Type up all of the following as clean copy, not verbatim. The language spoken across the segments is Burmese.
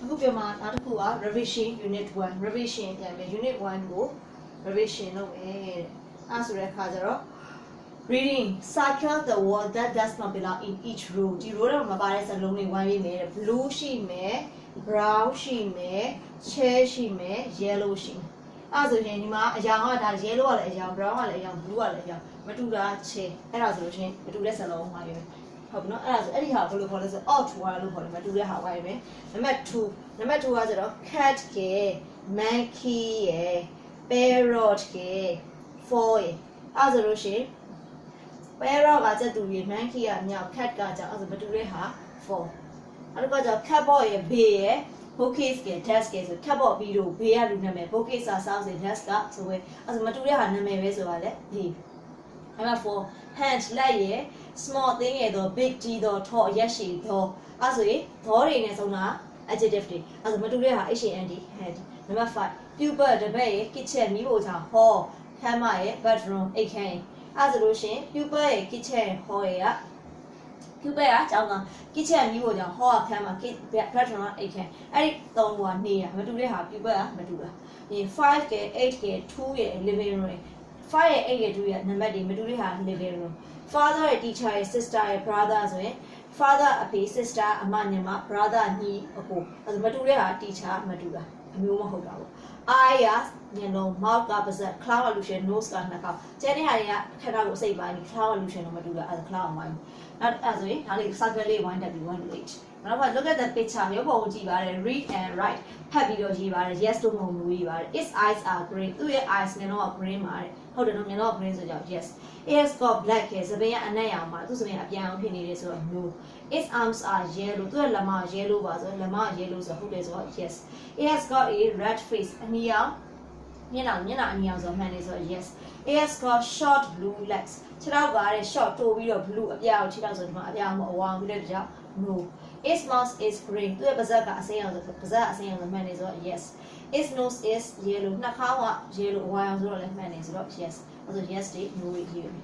အခုပြောမှာနောက်တစ်ခုက revision unit 1 revision ပြန်မယ် unit 1ကို revision လုပ်မယ်တဲ့အဲ့ဆိုတဲ့အခါကျတော့ reading circle the word that does not belong in each row ဒီ row တော့မပါတဲ့စကားလုံးတွေဝိုင်းပြီးမယ်တဲ့ blue ရှိမယ် brown ရှိမယ် chair ရှိမယ် yellow ရှိမယ်အဲ့ဆိုရင်ဒီမှာအရောင်ကဒါ yellow ကလည်းအရောင် brown ကလည်းအရောင် blue ကလည်းအရောင်မတူတာ chair အဲ့ဒါဆိုလို့ရှိရင်မတူတဲ့စကားလုံးဝိုင်းပြီးမယ်ဟုတ်ပြီနော်အဲ့ဒါဆိုအဲ့ဒီဟာဘယ်လိုခေါ်လဲဆို odd word လို့ခေါ်တယ်မတူတဲ့ဟာဝိုင်းမယ်နံပါတ်2ကကျတော့ cat က monkey ရယ် parrot က four ရယ်အဲ့ဆိုလို့ရှိရင် parrot ကကျတူရယ် monkey ကမြောက် cat ကကြောင်အဲ့ဆိုမတူတဲ့ဟာ four အဲ့ဒါကကြောင့် catboy ရယ် bay ရယ် bookcase က desk ကဆို catboy ပြီးတော့ bay ရလူနာမည် bookcase က sound ရယ် desk ကဆိုပဲအဲ့ဆိုမတူတဲ့ဟာနာမည်ပဲဆိုတာလေ bay အဲ့မှာ four hand လက်ရယ် small သင်းရယ်တော့ big ကြီးတော့ tall ရက်ရှိတော့အဲ့ဆိုရင်ဒေါ်တွေနဲ့ဆုံးတာ adjective တွေအဲ့ဆိုမတူတဲ့ဟာ hand hand နံပါတ်5 pupil တပည့်ရယ် kitchen မိဖို့ချောင်း hall ခန်းမရယ် bedroom အိတ်ခန်းရယ်အဲ့ဆိုလို့ရှင် pupil ရယ် kitchen hall ရယ်က pupil ကကျောင်းက kitchen မိဖို့ချောင်း hall ခန်းမ bedroom အိတ်ခန်းအဲ့ဒီသုံးခုကနေရမတူတဲ့ဟာ pupil ကမတူတာဒီ5က8က2ရယ် living room 5ရယ်8ရယ်2ရယ်နံပါတ်တွေမတူတဲ့ဟာ living room father ရယ် teacher ရယ် sister ရယ် brother ဆိုရင် father အဖေ sister အမညီမ brother ညီအကိုအဲ့မတူတဲ့ဟာ teacher မတူတာအမျိုးမဟုတ်တာပေါ့ eye ရမျက်လုံး mouth ကပါးစပ် cloud ကလူရှင် nose ကနှာခေါင်းကျန်တဲ့ဟာတွေကခဏကိုအစိပ်ပိုင်း cloud ကလူရှင်တော့မတူတာအဲ့ cloud ဝိုင်းနောက်အဲ့ဆိုရင်ဒါလေး circle လေးဝိုင်းတက်ပြီး1 to 8နောက် look at the picture ရုပ်ပုံကြည့်ပါတယ် read and write ဖတ်ပြီးတော့ရေးပါတယ် yes လို့မဟုတ်ဘူးရေးပါတယ် its eyes are green သူ့ရဲ့ eyes မျက်လုံးက green ပါတယ်ဟုတ်တယ်နော်မျက်လုံးက green ဆိုကြောင့် yes it has got black hair စပင်းကအနက်ရောင်ပါသူ့စပင်းအပြန်အောင်ဖြစ်နေတယ်ဆိုတော့ no its arms are yellow သူ့ရဲ့လက်မ yellow ပါဆိုလက်မ yellow ဆိုဟုတ်တယ်ဆိုတော့ yes it has got a red face အနီရောင်မျက်နှာအနီရောင်ဆိုမှန်တယ်ဆိုတော့ yes it has got short blue legs ခြေထောက်ကတဲ့ short တိုးပြီးတော့ blue အပြာကိုခြေထောက်ဆိုဒီမှာအပြာမအဝါပြီးတဲ့ကြောင့် no its mouth is green သူ့ရဲ့ပါးစပ်ကအစိမ်းအောင်ဆိုပါးစပ်အစိမ်းအောင်ဆိုမှန်တယ်ဆိုတော့ yes its nose is yellow နှာခေါင်းက yellow အဝါရောင်ဆိုတော့လည်းမှန်တယ်ဆိုတော့ yes အဲ့ဆို yes တွေ no တွေရေးပြီ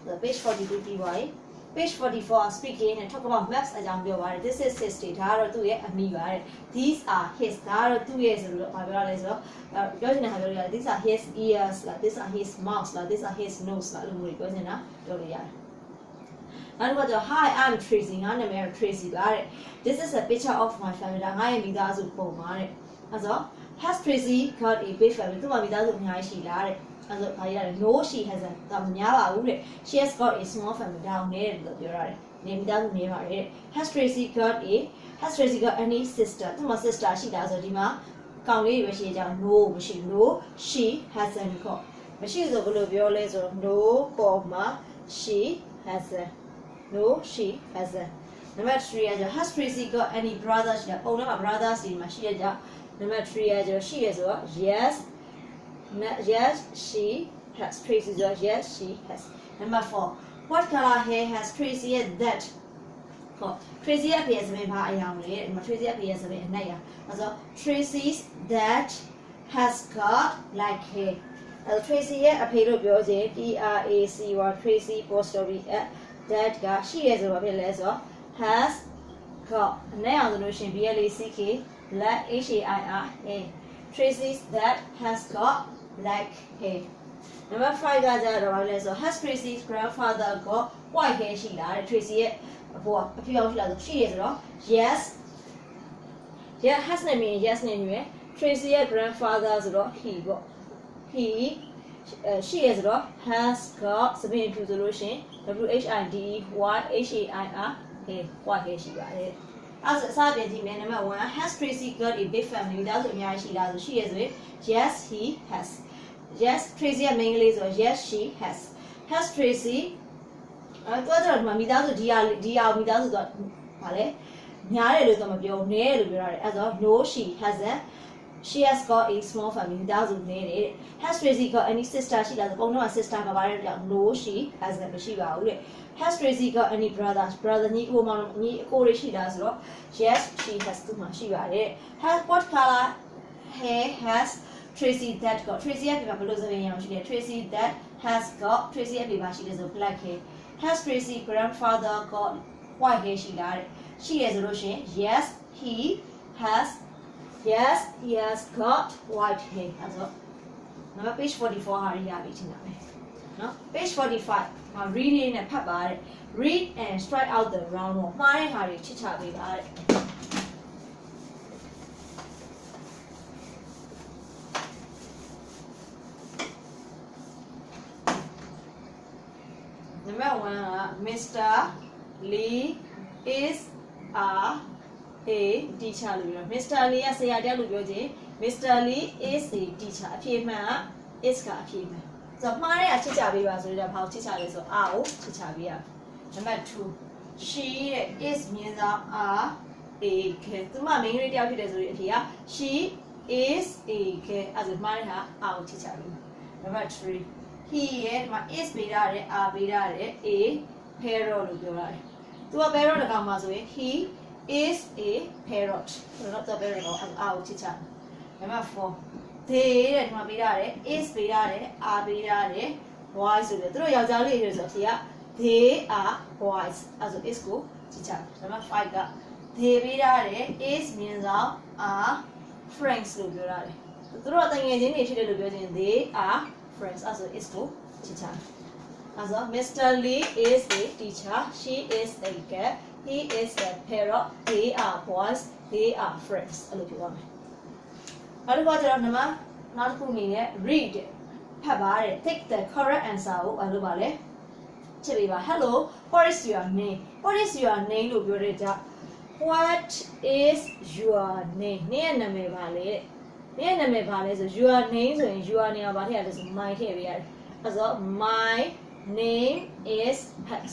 the page 42ပြီးပါပြီ page 44 speaking and talk about maps အကြောင်းပြောပါတယ် this is his တွေဒါကတော့သူ့ရဲ့အမိပါတဲ့ these are his ဒါကတော့သူ့ရဲ့ဆိုတော့ဘာပြောရလဲဆိုတော့ပြောချင်တဲ့ဟာပြောရတယ် these are his ears လား these are his mouth လား these are his nose လားလို့မျိုးပြောချင်တာပြောလို့ရတယ်နောက်တစ်ခါကျတော့ hi I'm Tracy ငါနာမည်က Tracy ပါတဲ့ this is a picture of my family ဒါငါရဲ့မိသားစုပုံပါတဲ့အဲ့ဆို has Tracy got a big family သူ့မှာမိသားစုအများကြီးရှိလားတဲ့အဲ့ဆိုဘာရလဲ no she hasn't ဒါမများပါဘူးတဲ့ she has got a small family ဒါအောင်နေတယ်လို့ပြောရတယ်နေမိသားစုနေပါတယ်တဲ့ has Tracy got any sister သူ့မှာ sister ရှိတာဆိုဒီမှာကောင်လေးတွေပဲရှိကြအောင် no မရှိ no she hasn't got မရှိဆိုဘယ်လိုပြောလဲဆိုတော့ no ပေါ်မှာ she hasn't no she hasn't number 3ကကျ has Tracy got any brothers ရှိတာပုံထဲမှာ brothers ဒီမှာရှိရကြ number 3ကကျရှိရဆိုတော့ yes she has Tracy so yes she has number 4 what color hair has Tracy that ဟော Tracy ရဲ့အဖေရဲ့စပင်းဘာအရောင်လဲဒီမှာ Tracy ရဲ့အဖေရဲ့စပင်းအနက်ရောင်အဲဆို Tracy's that has got black hair အဲ Tracy ရဲ့အဖေလို့ပြောခြင်း TRACY Tracy apostrophe that ကရှိရဆိုဘာဖြစ်လဲဆိုတော့ has got အနက်ရောင်ဆိုလို့ရှိရင် BLACK black HAIR Tracy's that has got black hair number 5ကကြတော့ဘာလဲဆို has Tracy's grandfather got white hair ရှိလားတဲ့ Tracy ရဲ့အဖေအဖေအောင်ရှိလားဆိုရှိရဆိုတော့ yes has နဲ့မြင် yes နဲ့မြင် Tracy ရဲ့ grandfather ဆိုတော့ he ပေါ့ he ရှိရဆိုတော့ has got စပင်းဖြူဆိုလို့ရှင် WHIDEYHAIR white hair ရှိပါတယ်အဲ့ဆိုအစပြန်ကြည့်မယ်နံပါတ်1 has Tracy got a big family မိသားစုအများကြီးရှိလားဆိုရှိရဆိုရင် yes he has yes Tracy ရဲ့ main ကလေးဆို yes she has Tracy တော့တော့မိသားစုဒီအောင်မိသားစုတော့ဗာလဲများတယ်လို့တော့မပြောနည်းတယ်လို့ပြောရတယ်အဲ့ဆို no she hasn't she has got a small family မိသားစုနည်းတယ် has Tracy got any sister ရှိလားဆိုပုံတော့ sister ကပါတယ်ကြောင့် no she hasn't မရှိပါဘူးတဲ့ has Tracy got any brothers brother ညီကိုမောင်ညီအကိုတွေရှိလားဆိုတော့ yes she has သူမှရှိပါတယ် has what color hair has Tracy that got Tracy ရဲ့ပြပါဘယ်လိုစပင်းရောင်ရှိလဲ Tracy that has got Tracy ရဲ့ပြပါရှိတယ်ဆို black hair has Tracy grandfather got white hair ရှိလားတဲ့ရှိရဆိုလို့ရှိရင် yes he has Yes, he has got white hair. Also, number page 44 ဟာရပြီထင်တာပဲเนาะ page 45မှာ reading နဲ့ဖတ်ပါတဲ့ read and strike out the round ကိုမှားတဲ့ဟာတွေချစ်ချပေးပါတဲ့Number 1 Mr. Lee is a teacher လို့ပြော Mr. Lee ကဆရာတက်လို့ပြောခြင်း Mr. Lee is a teacher အဖြေမှန်က is ကအဖြေမှန်ဆိုတော့မှားတဲ့အချစ်ချပေးပါဆိုတော့ဘာကိုချစ်ချလဲဆိုတော့ R ကိုချစ်ချပေးရNumber 2 she is မြင်ဆောင် are a girl သူမ main လေးတယောက်ဖြစ်တယ်ဆိုရင်အဖြေက she is a girl အဲ့ဒါမှားတဲ့ဟာ R ကိုချစ်ချပေး Number 3 he ရဲ့ဒီမှာ is ပေးရတယ် are ပေးရတယ် a parrot လို့ပြောရတယ်သူက parrot တကောင်မှာဆိုရင် he is a parrot ဆိုတော့သူ parrot ကောင် R ကိုချစ်ချ Number 4 they တဲ့ဒီမှာပေးရတယ် is ပေးရတယ် are ပေးရတယ် boys ဆိုတယ်သူတို့ယောက်ျားလေးတွေဆိုတော့အဖြေကthey are boys အဲ့ဒါ is ကိုချစ်ချ Number 5က they ပေးရတယ် is မြင်ဆောင် are friends လို့ပြောရတယ်သူတို့တငယ်ချင်းတွေဖြစ်တယ်လို့ပြောခြင်း they are friends အဲ့ဒါ is ကိုချစ်ချအဲ့ဒါ Mr. Lee is a teacher she is a girl he is a parrot they are boys they are friends အဲ့လိုပြောရမယ်နောက်တစ်ခါကျတော့နောက်တစ်ခုအနေနဲ့ read ဖတ်ပါတဲ့ take the correct answer ကိုဘာလို့ပါလဲချက်ပေးပါ Hello what is your name what is your name လို့ပြောတဲ့ကြောင့် what is your name နင့်ရဲ့နာမည်ပါလေနင့်ရဲ့နာမည်ပါလဲဆို your name ဆိုရင် your နေရာပါထည့်ရတယ်ဆို my ထည့်ပေးရတယ်အဲ့တော့ my name is Pax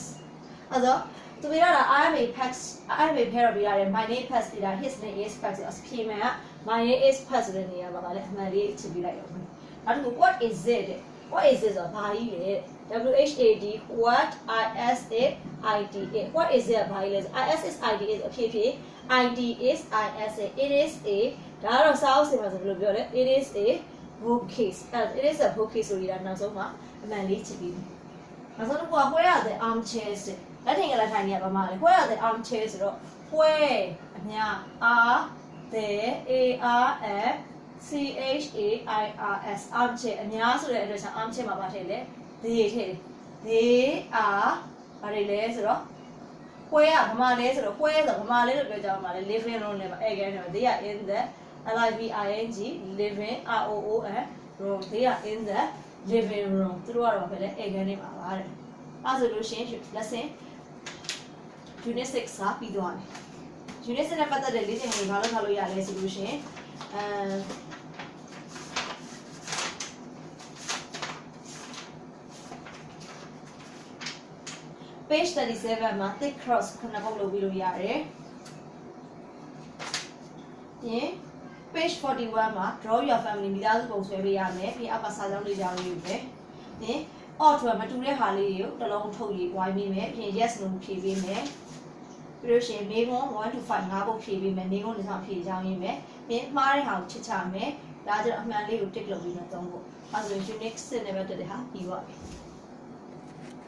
အဲ့တော့သူပြရတာ I am a Pax I am a parrot ပြရတယ် my name Pax ပြတာ his name is Pax ဆိုအဖြေမှန်က my name is Pax ဆိုတဲ့နေရာပါပါလေအမှန်လေးချက်ပြလိုက်အောင်နောက်တစ်ခု what is it what is it ဆိုတာဘာကြီးလဲWHAD what ISAID what is it ဘာကြီးလဲ ISID is အဖြစ်ဖြစ် ID is ISA it is a ဒါကတော့စာအုပ်စင်မှာဆိုဘယ်လိုပြောလဲ it is a bookcase it is a bookcase ဆိုရတာနောက်ဆုံးမှာအမှန်လေးချက်ပြီးနောက်ဆုံးတစ်ခုက where are the armchairs လက်ထင်ကလက်ထိုင်နေရပါမှာလေ where are the armchairs ဆိုတော့ where အများ are there CHAIRS armchair အများဆိုတဲ့အတွက်ကြောင့် armchair မှာပါထည့်လေ they ထည့် they are ဘာတွေလဲဆိုတော့ where ကဘာမှလဲဆိုတော့ where ဆိုဘာမှလဲလို့ပြောကြမှာလေ living room နဲ့ again they are in the living room they are in the living room သူတို့ကတော့ပဲလေ again နဲ့ပါပါတဲ့အဲ့ဆိုလို့ရှိရင် lesson unit 6စာပြီးသွားပြီ unit 6နဲ့ပတ်သက်တဲ့လေ့ကျင့်မှုတွေဘာလို့ထားလို့ရလဲဆိုလို့ရှိရင်page 37မှာ thick cross ခုနကလုပ်ပြီးလို့ရတယ်ပြင် page 41မှာ draw your family မိသားစုပုံဆွဲပေးရမယ်ပြီးအောက်ကစာကြောင်းလေးကြောင်းလေးယူမယ်ပြင် odd မတူတဲ့ဟာလေးတွေကိုတစ်လုံးထုတ်ရေးဝိုင်းပေးမယ်ပြင် yes no ဖြေပေးမယ်ပြီးလို့ရှိရင်မေးခွန်း1 to 5 5ပုတ်ဖြေပေးမယ်မေးခွန်းတစ်ဆောင်ဖြေချောင်းရေးမယ်ပြင်မှားတဲ့ဟာကိုချစ်ချမယ်ဒါကြတော့အမှန်လေးကို tick လုပ်ပြီးတော့သုံးဖို့အဲဆိုရင် unit 6နဲ့ပဲတက်တဲ့ဟာပြီးပါပြီ